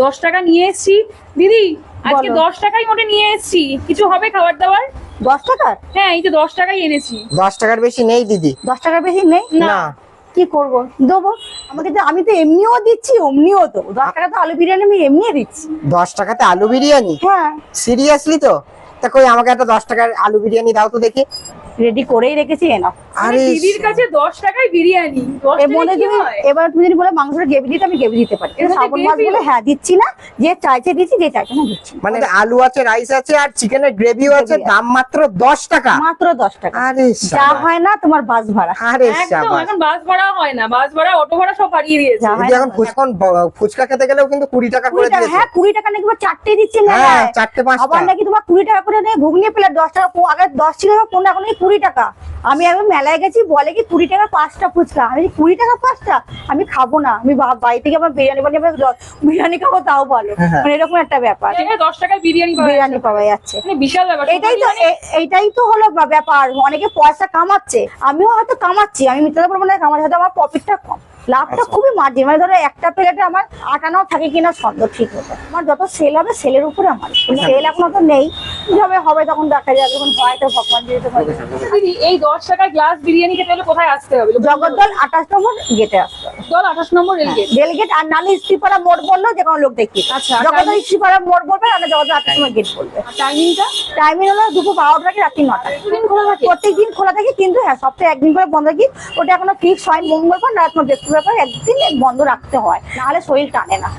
10 টাকা নিয়ে এসেছি দিদি, আজকে 10 টাকাই মোটে নিয়ে এসেছি। কিছু হবে খাবার দাবার? 10 টাকার? হ্যাঁ, এই তো 10 টাকাই এনেছি। 10 টাকার বেশি নেই দিদি। 10 টাকার বেশি নেই? না। কি করবো, দেবো আমাকে তো, আমি তো এমনিও দিচ্ছি অমনিও তো। 10 টাকা তো আলু বিরিয়ানি আমি এমনিও দিচ্ছি। 10 টাকাতে আলু বিরিয়ানি? হ্যাঁ। সিরিয়াসলি তো? তা কই আমাকে একটা 10 টাকার আলু বিরিয়ানি দাও তো দেখি। রেডি করেই রেখেছি, এনাও। আরে দিদির কাছে 10 টাকায় বিরিয়ানি, 10 এর মধ্যে টাকায় কি তুমি হয়? এবার তুমি যদি বলে মাংসটা গ্রেভি দিতে, আমি গ্রেভি দিতে পারি। এর মধ্যে শ্রাবণ মাস gravy? বলে হ্যাঁ দিচ্ছি না, যে চাইছে দিচ্ছি, যে চাইছে না দিচ্ছি না। মানে আলু আছে, রাইস আছে, আর চিকেনের গ্রেভিও আছে, Gravy দাম মাত্র 10 টাকা। মাত্র 10 টাকা। আরে যা শাবাশ। হয় না তোমার বাস ভাড়া। আরে একদম, শাবাশ। এখন বাস ভাড়া হয় না, বাস ভাড়া অটো ভাড়া সব বাড়িয়ে দিয়েছে। যা হয় দিদি না এখন ফুচকা খেতে গেলেও কিন্তু 20 টাকা 20 করে টাকা, দিয়েছে। হ্যাঁ 20 টাকা নাকি বা চারটে দিচ্ছে না। হ্যাঁ, চারটে 5টা। আবার নাকি তোমার 20 টাকা করে নেই ঘুগনি প্লেট, 10 টাকা। আগে 10 ছিল, 15, এখন নাকি 20 টাকা। আমি একবার মেলায় গেছি, বলে কি 20 টাকা 5টা ফুচকা। আমি 20 টাকা 5টা, আমি খাবো না। আমি বাড়ি থেকে আমার বিরিয়ানি বানিয়ে বিরিয়ানি খাবো, তাও ভালো। হ্যাঁ। মানে এরকম একটা ব্যাপার, জায়গায় 10 টাকায় বিরিয়ানি পাওয়া বিরিয়ানি যাচ্ছে। পাওয়া যাচ্ছে। মানে বিশাল ব্যাপার। এটাই তো এইটাই তো হলো ব্যাপার। অনেকে পয়সা কামাচ্ছে, আমিও হয়তো কামাচ্ছি, আমি মিথ্যা বলবো না, কামাচ্ছি, হয়তো আমার প্রফিটটা কম, লাভটা খুবই মার্জিন। মানে ধরো একটা প্লেটে আমার 58 থাকে কিনা সন্দেহ, ঠিক মতো আমার যত সেল হবে সেলের উপরে আমার সেল এখনো তো নেই, যবে হবে তখন দেখা যাবে, যখন হয় তো ভগবান দিতে পারে। দিদি এই 10 টাকায় গ্লাস বিরিয়ানি খেতে হলে কোথায় আসতে হবে? জগদ্দল 28 নম্বর গেটে আসতে হবে। দল 28 নম্বর রেলগেট। রেলগেট, আর নালে স্ত্রীপাড়া মোড় বললেও যে কোনো লোক দেখি। আচ্ছা, আর জগদ্দল timing? স্ত্রীপাড়া মোড় বলবে, আর জগদ্দল 28 নম্বর গেট বলবে। টাইমিংটা? টাইমিং হলো দুপুর 12টা থেকে রাত্রি 9টা। প্রতিদিন খোলা থাকে? প্রত্যেকদিন খোলা থাকে, কিন্তু হ্যাঁ সপ্তাহে একদিন করে বন্ধ থাকে। ওটা এখনো ফিক্স হয়, মঙ্গলবার না বৃহস্পতিবার একদিন বন্ধ রাখতে হয়, নাহলে শরীর টানে না।